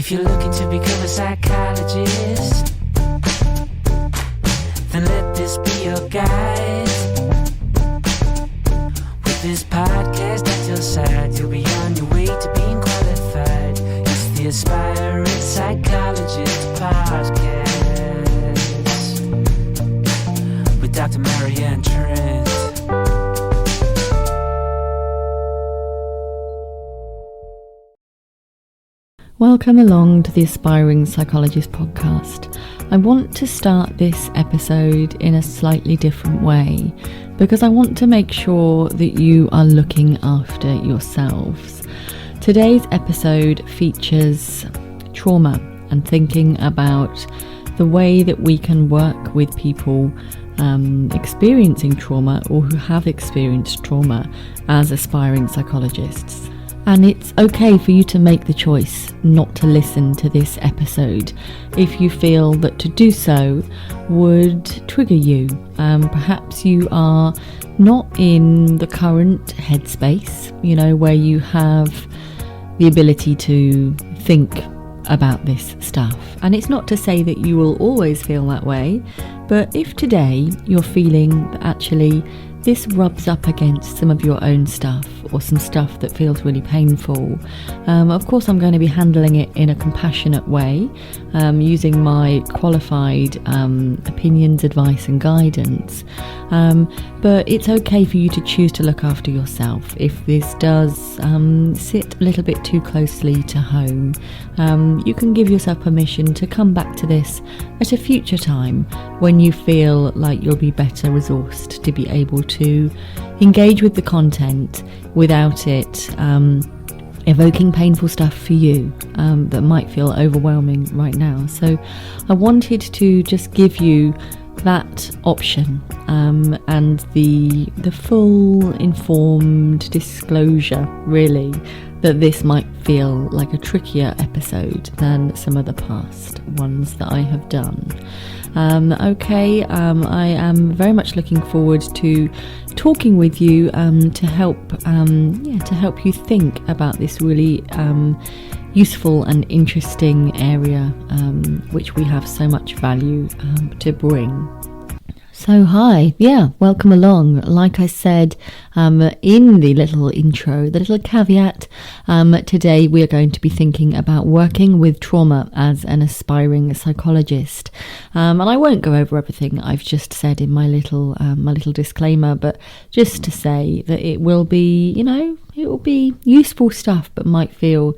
If you're looking to become a psychologist, then let this be your guide. With this podcast at your side, you'll be on your way to being qualified. It's the Aspiring Psychologist Podcast with Dr. Marianne and Trent. Welcome along to the Aspiring Psychologist Podcast. I want to start this episode in a slightly different way because I want to make sure that you are looking after yourselves. Today's episode features trauma and thinking about the way that we can work with people experiencing trauma or who have experienced trauma as aspiring psychologists. And it's okay for you to make the choice not to listen to this episode if you feel that to do so would trigger you. Perhaps you are not in the current headspace, where you have the ability to think about this stuff. And it's not to say that you will always feel that way, but if today you're feeling that actually this rubs up against some of your own stuff or some stuff that feels really painful, of course I'm going to be handling it in a compassionate way, using my qualified opinions, advice and guidance, but it's okay for you to choose to look after yourself if this does sit a little bit too closely to home. You can give yourself permission to come back to this at a future time when you feel like you'll be better resourced to be able to engage with the content without it evoking painful stuff for you that might feel overwhelming right now. So I wanted to just give you that option and the full informed disclosure, really, that this might feel like a trickier episode than some of the past ones that I have done. I am very much looking forward to talking with you to help you think about this really useful and interesting area which we have so much value to bring. So welcome along. Like I said in the little intro, the little caveat, today we are going to be thinking about working with trauma as an aspiring psychologist. And I won't go over everything I've just said in my little disclaimer, but just to say that it will be, it will be useful stuff, but might feel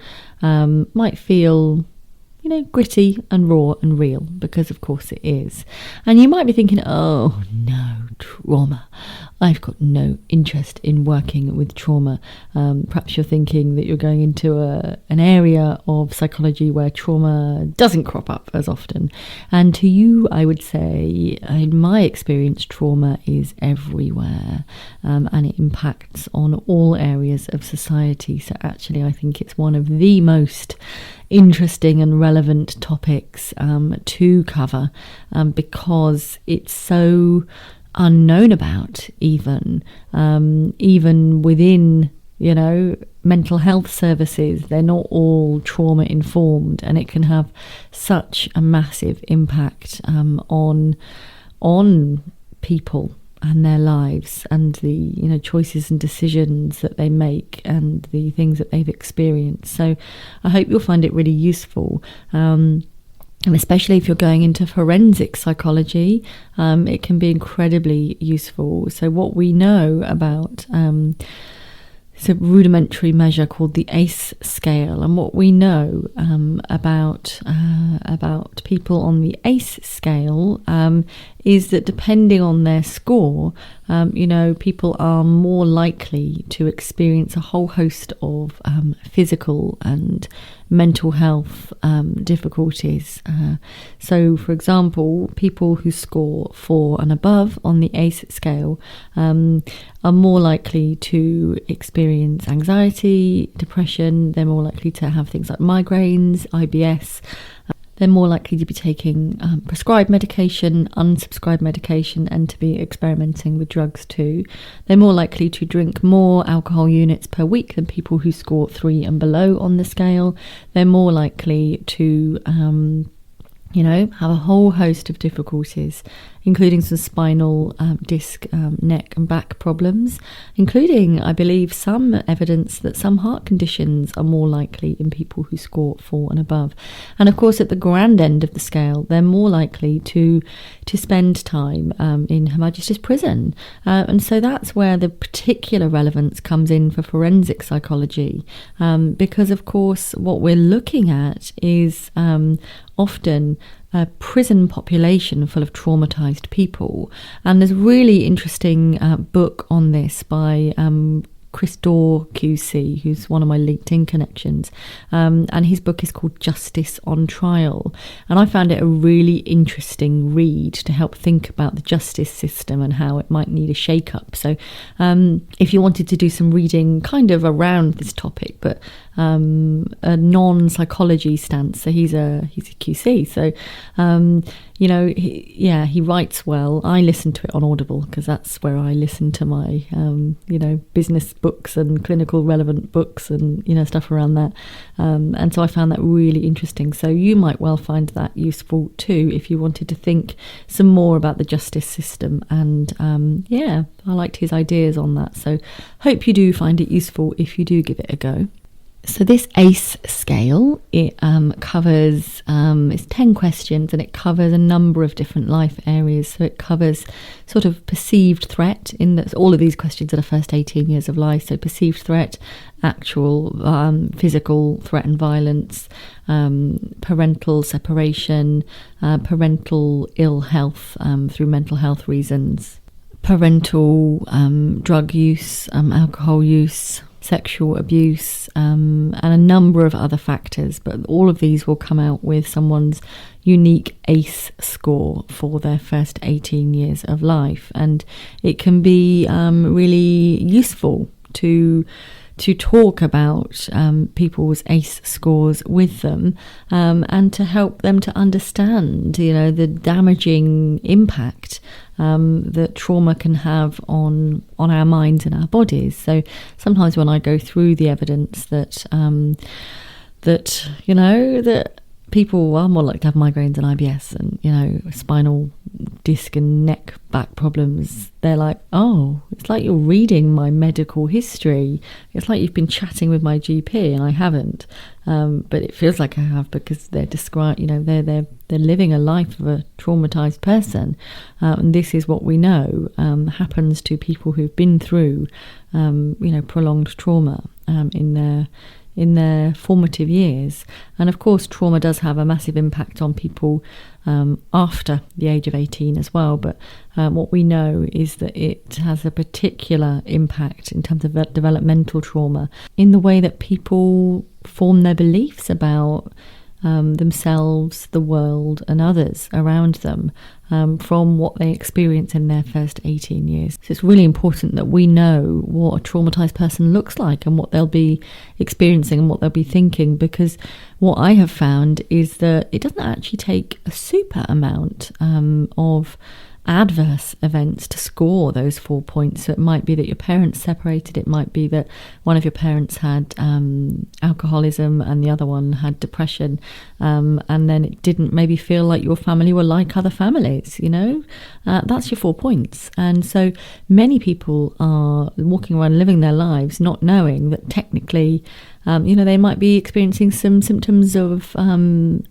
gritty and raw and real, because of course it is. And you might be thinking, oh no, trauma. I've got no interest in working with trauma. Perhaps you're thinking that you're going into an area of psychology where trauma doesn't crop up as often. And to you, I would say, in my experience, trauma is everywhere, and it impacts on all areas of society. So actually, I think it's one of the most interesting and relevant topics to cover because it's so unknown about, even within mental health services. They're not all trauma informed, and it can have such a massive impact on people and their lives and the choices and decisions that they make and the things that they've experienced. So I hope you'll find it really useful, and especially if you're going into forensic psychology, it can be incredibly useful. So what we know about it's a rudimentary measure called the ACE scale, and what we know about people on the ACE scale is that depending on their score, people are more likely to experience a whole host of physical and mental health difficulties. So, for example, people who score 4 and above on the ACE scale are more likely to experience anxiety, depression. They're more likely to have things like migraines, IBS. They're more likely to be taking prescribed medication, unsubscribed medication, and to be experimenting with drugs too. They're more likely to drink more alcohol units per week than people who score 3 and below on the scale. They're more likely to have a whole host of difficulties, including some spinal disc, neck and back problems, including, I believe, some evidence that some heart conditions are more likely in people who score 4 and above. And of course, at the grand end of the scale, they're more likely to spend time in Her Majesty's prison. And so that's where the particular relevance comes in for forensic psychology, because, of course, what we're looking at is often a prison population full of traumatized people. And there's a really interesting book on this by Chris Dorr QC, who's one of my LinkedIn connections, and his book is called Justice on Trial, and I found it a really interesting read to help think about the justice system and how it might need a shake-up. So if you wanted to do some reading kind of around this topic, but a non-psychology stance, so he's a QC, so he writes well. I listen to it on Audible because that's where I listen to my business books and clinical relevant books and stuff around that, and so I found that really interesting. So you might well find that useful too if you wanted to think some more about the justice system, and I liked his ideas on that, so hope you do find it useful if you do give it a go. So this ACE scale, it covers, it's 10 questions, and it covers a number of different life areas. So it covers sort of perceived threat in that all of these questions are the first 18 years of life. So perceived threat, actual physical threat and violence, parental separation, parental ill health through mental health reasons, parental drug use, alcohol use, sexual abuse, and a number of other factors, but all of these will come out with someone's unique ACE score for their first 18 years of life, and it can be really useful to talk about people's ACE scores with them, and to help them to understand, the damaging impact that trauma can have on our minds and our bodies. So sometimes when I go through the evidence that people are more likely to have migraines and IBS and, spinal disc and neck back problems, they're like, oh, it's like you're reading my medical history. It's like you've been chatting with my GP and I haven't. But it feels like I have, because they're they're living a life of a traumatized person. And this is what we know happens to people who've been through, prolonged trauma in their formative years. And of course, trauma does have a massive impact on people after the age of 18 as well. But what we know is that it has a particular impact in terms of developmental trauma in the way that people form their beliefs about themselves, the world, and others around them from what they experience in their first 18 years. So it's really important that we know what a traumatized person looks like and what they'll be experiencing and what they'll be thinking, because what I have found is that it doesn't actually take a super amount of adverse events to score those 4 points. So it might be that your parents separated, it might be that one of your parents had alcoholism and the other one had depression, and then it didn't maybe feel like your family were like other families, that's your 4 points. And so many people are walking around living their lives not knowing that technically they might be experiencing some symptoms of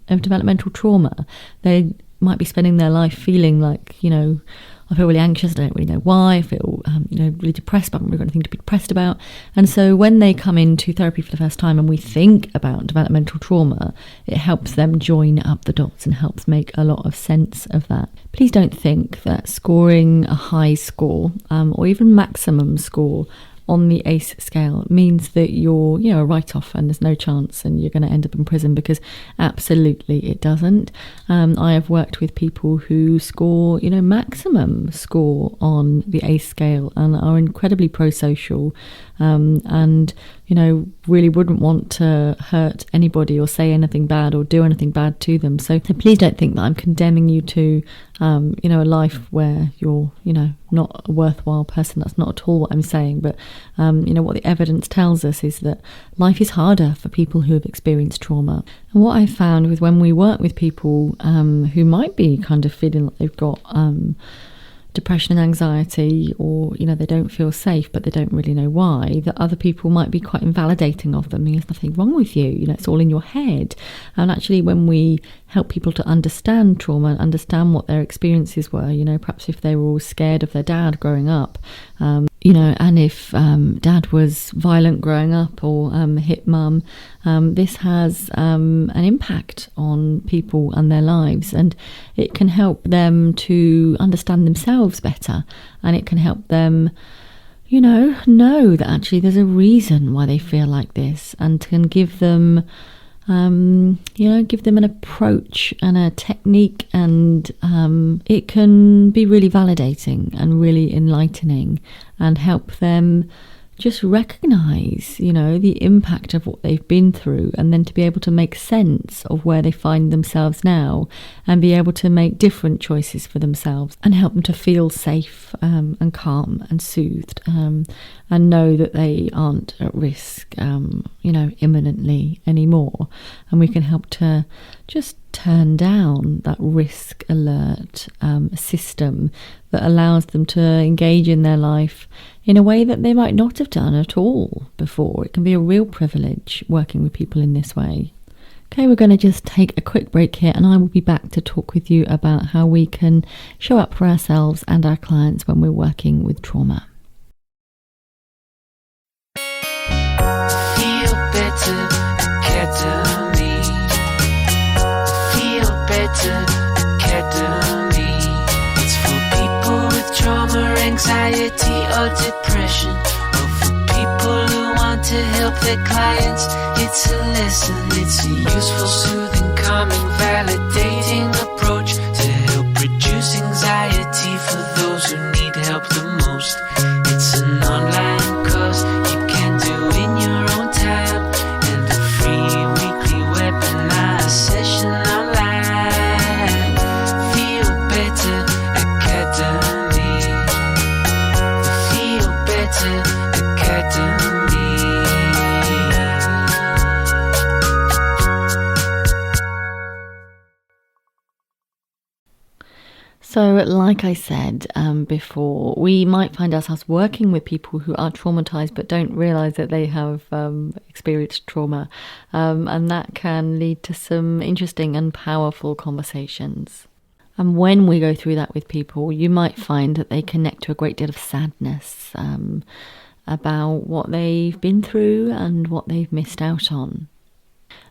developmental trauma. They might be spending their life feeling like, I feel really anxious, I don't really know why, I feel really depressed, but I haven't really got anything to be depressed about. And so when they come into therapy for the first time and we think about developmental trauma, it helps them join up the dots and helps make a lot of sense of that. Please don't think that scoring a high score or even maximum score on the ACE scale means that you're, a write-off and there's no chance and you're going to end up in prison, because absolutely it doesn't. I have worked with people who score, maximum score on the ACE scale and are incredibly pro-social, and really wouldn't want to hurt anybody or say anything bad or do anything bad to them. So please don't think that I'm condemning you to, a life where you're, not a worthwhile person. That's not at all what I'm saying. But, what the evidence tells us is that life is harder for people who have experienced trauma. And what I've found with when we work with people who might be kind of feeling like they've got depression and anxiety, or they don't feel safe but they don't really know why, that other people might be quite invalidating of them. There's nothing wrong with you, it's all in your head. And actually, when we help people to understand trauma and understand what their experiences were, perhaps if they were all scared of their dad growing up, and if dad was violent growing up or hit mum, this has an impact on people and their lives, and it can help them to understand themselves better, and it can help them know that actually there's a reason why they feel like this, and can give them give them an approach and a technique, and it can be really validating and really enlightening and help them just recognise, the impact of what they've been through, and then to be able to make sense of where they find themselves now, and be able to make different choices for themselves, and help them to feel safe and calm and soothed, and know that they aren't at risk, imminently anymore. And we can help to just turn down that risk alert system that allows them to engage in their life in a way that they might not have done at all before. It can be a real privilege working with people in this way. Okay, we're going to just take a quick break here, and I will be back to talk with you about how we can show up for ourselves and our clients when we're working with trauma. Feel better, Academy. Feel better, Academy. It's for people with trauma, anxiety, or depression, or for people who want to help their clients. It's a lesson, it's a useful, soothing, calming, validating approach to help reduce anxiety for those who need help the most. It's an online course you can do in your own time, and a free weekly webinar session online. Feel Better Academy. Feel Better Academy. So, like I said before, we might find ourselves working with people who are traumatized but don't realize that they have experienced trauma, and that can lead to some interesting and powerful conversations. And when we go through that with people, you might find that they connect to a great deal of sadness about what they've been through and what they've missed out on.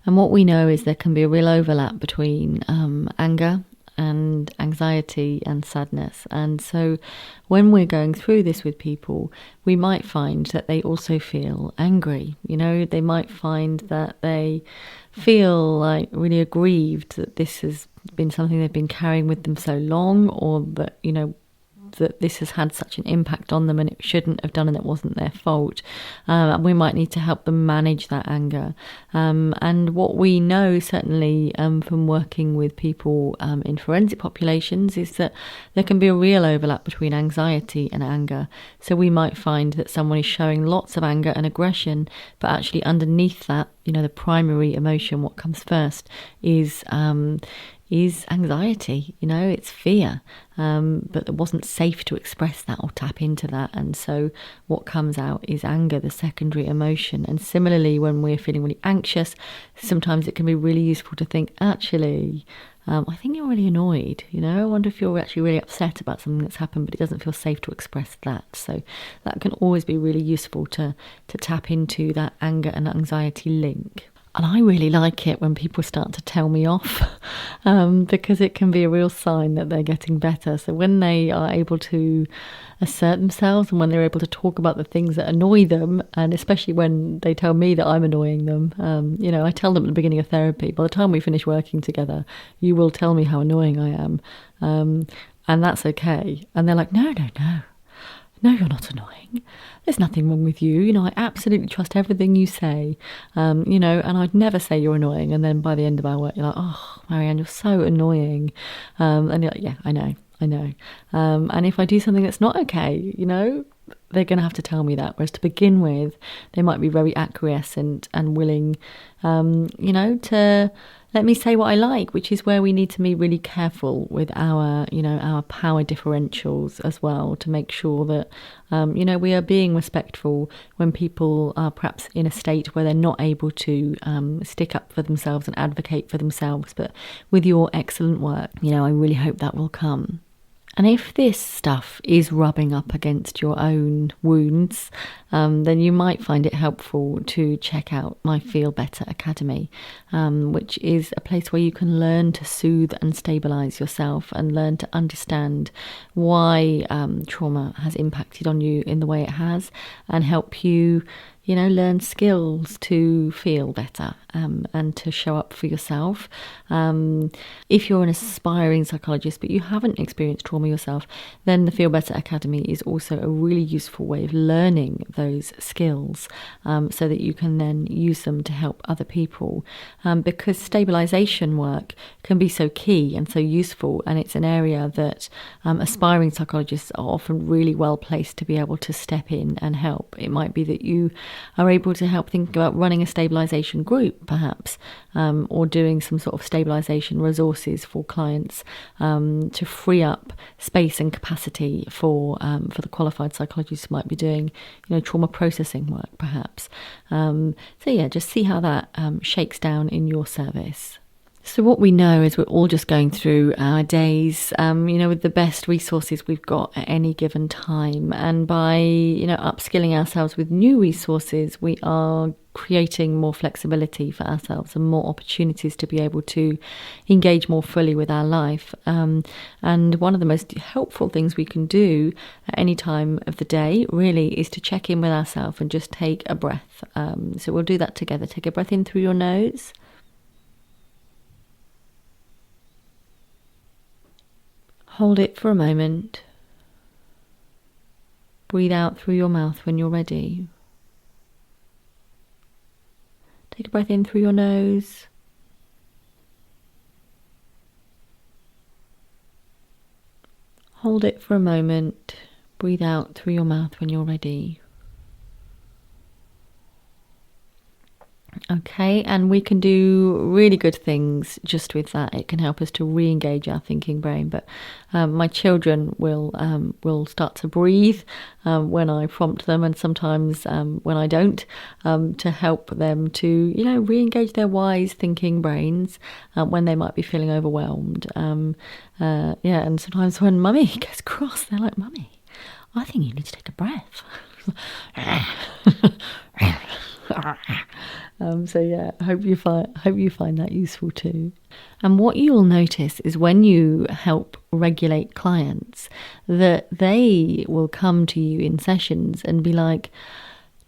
And what we know is there can be a real overlap between anger and anxiety and sadness. And so when we're going through this with people, we might find that they also feel angry. They might find that they feel like really aggrieved that this has been something they've been carrying with them so long, or that, that this has had such an impact on them and it shouldn't have done and it wasn't their fault. And we might need to help them manage that anger. And what we know, certainly from working with people in forensic populations, is that there can be a real overlap between anxiety and anger. So we might find that someone is showing lots of anger and aggression, but actually underneath that, the primary emotion, what comes first, is anxiety. It's fear, but it wasn't safe to express that or tap into that, and so what comes out is anger, the secondary emotion. And similarly, when we're feeling really anxious, sometimes it can be really useful to think, actually, I think you're really annoyed. I wonder if you're actually really upset about something that's happened, but it doesn't feel safe to express that. So that can always be really useful to tap into that anger and anxiety link. And I really like it when people start to tell me off, because it can be a real sign that they're getting better. So when they are able to assert themselves, and when they're able to talk about the things that annoy them, and especially when they tell me that I'm annoying them, I tell them at the beginning of therapy, by the time we finish working together, you will tell me how annoying I am, and that's okay. And they're like, no. No, you're not annoying. There's nothing wrong with you. I absolutely trust everything you say. And I'd never say you're annoying. And then by the end of our work, you're like, oh, Marianne, you're so annoying. And you're like, yeah, I know. And if I do something that's not okay, they're going to have to tell me that. Whereas to begin with, they might be very acquiescent and willing, to let me say what I like, which is where we need to be really careful with our power differentials as well, to make sure that, we are being respectful when people are perhaps in a state where they're not able to stick up for themselves and advocate for themselves. But with your excellent work, I really hope that will come. And if this stuff is rubbing up against your own wounds, then you might find it helpful to check out my Feel Better Academy, which is a place where you can learn to soothe and stabilise yourself and learn to understand why trauma has impacted on you in the way it has, and help you learn skills to feel better and to show up for yourself. If you're an aspiring psychologist but you haven't experienced trauma yourself, then the Feel Better Academy is also a really useful way of learning those skills, so that you can then use them to help other people, because stabilisation work can be so key and so useful, and it's an area that aspiring psychologists are often really well placed to be able to step in and help. It might be that you are able to help think about running a stabilisation group, perhaps, or doing some sort of stabilisation resources for clients, to free up space and capacity for the qualified psychologists who might be doing, trauma processing work, perhaps. Just see how that shakes down in your service. So what we know is we're all just going through our days, with the best resources we've got at any given time. And by, upskilling ourselves with new resources, we are creating more flexibility for ourselves and more opportunities to be able to engage more fully with our life. And one of the most helpful things we can do at any time of the day really is to check in with ourselves and just take a breath. So we'll do that together. Take a breath in through your nose. Hold it for a moment. Breathe out through your mouth when you're ready. Take a breath in through your nose. Hold it for a moment. Breathe out through your mouth when you're ready. Okay, and we can do really good things just with that. It can help us to re-engage our thinking brain. But my children will start to breathe when I prompt them, and sometimes when I don't, to help them to re-engage their wise thinking brains when they might be feeling overwhelmed. And sometimes when Mummy gets cross, they're like, "Mummy, I think you need to take a breath." I hope you find that useful too. And what you'll notice is when you help regulate clients, that they will come to you in sessions and be like,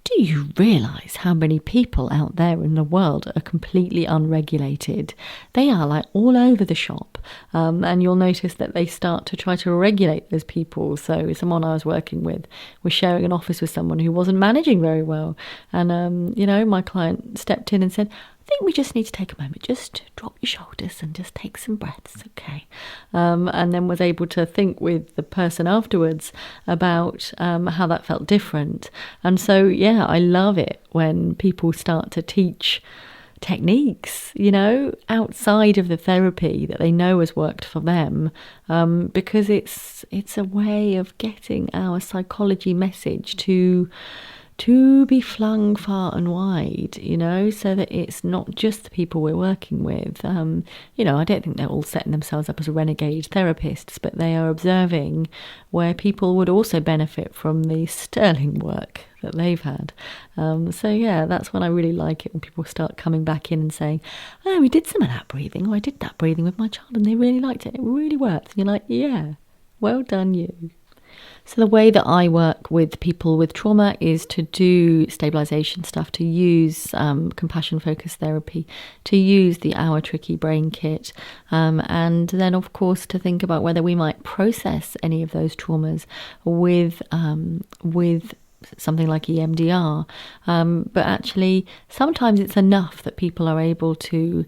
"Do you realise how many people out there in the world are completely unregulated? They are like all over the shop." And you'll notice that they start to try to regulate those people. So someone I was working with was sharing an office with someone who wasn't managing very well. And, my client stepped in and said, "I think we just need to take a moment, just drop your shoulders and just take some breaths, okay?" And then was able to think with the person afterwards about how that felt different. And so, I love it when people start to teach techniques, outside of the therapy that they know has worked for them, because it's a way of getting our psychology message to be flung far and wide, so that it's not just the people we're working with. I don't think they're all setting themselves up as renegade therapists, but they are observing where people would also benefit from the sterling work that they've had. That's when I really like it, when people start coming back in and saying, "Oh, we did some of that breathing, or I did that breathing with my child and they really liked it. It really worked." And you're like, "Yeah, well done you." So the way that I work with people with trauma is to do stabilization stuff, to use compassion-focused therapy, to use the Our Tricky Brain Kit, and then, of course, to think about whether we might process any of those traumas with something like EMDR. But actually, sometimes it's enough that people are able to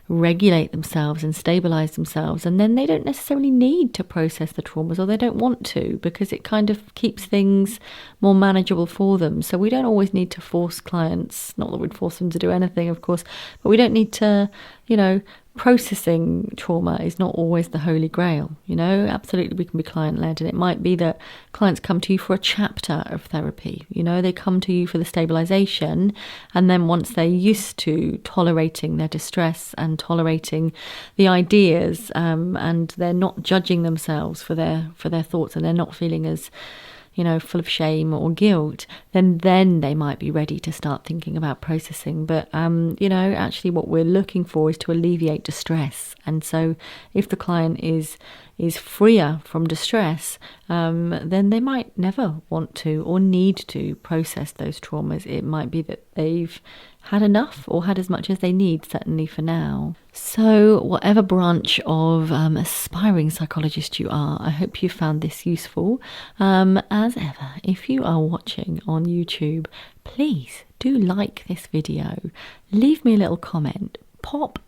regulate themselves and stabilize themselves, and then they don't necessarily need to process the traumas, or they don't want to, because it kind of keeps things more manageable for them. So we don't always need to force clients, not that we'd force them to do anything, of course, but we don't need to, processing trauma is not always the holy grail. Absolutely, we can be client-led, and it might be that clients come to you for a chapter of therapy. They come to you for the stabilization, and then once they're used to tolerating their distress and tolerating the ideas, and they're not judging themselves for their thoughts, and they're not feeling as full of shame or guilt, then they might be ready to start thinking about processing. But, actually what we're looking for is to alleviate distress. And so if the client is freer from distress, then they might never want to or need to process those traumas. It might be that they've had enough or had as much as they need, certainly for now. So whatever branch of aspiring psychologist you are, I hope you found this useful. As ever, if you are watching on YouTube, please do like this video. Leave me a little comment. Pop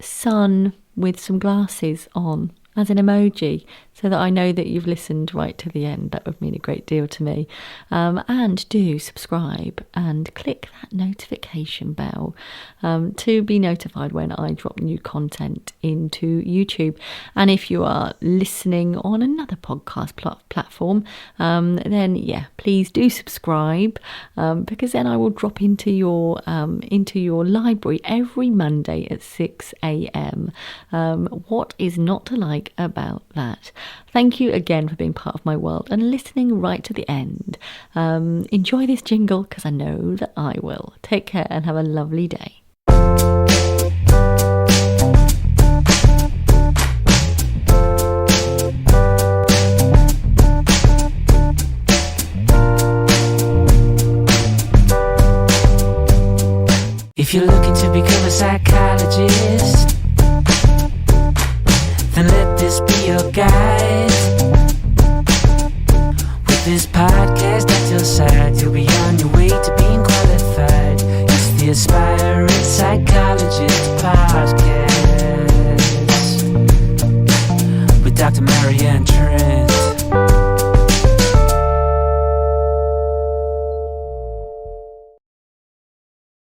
sun with some glasses on as an emoji, so that I know that you've listened right to the end. That would mean a great deal to me. And do subscribe and click that notification bell to be notified when I drop new content into YouTube. And if you are listening on another podcast platform, then please do subscribe, because then I will drop into your library every Monday at 6 a.m. What is not to like about that? Thank you again for being part of my world and listening right to the end. Enjoy this jingle, because I know that I will. Take care and have a lovely day. If you're looking to become a psychologist, then let this be your guide. With this podcast at your side, you'll be on your way to being qualified. It's the Aspiring Psychologist Podcast with Dr. Marianne, Trent.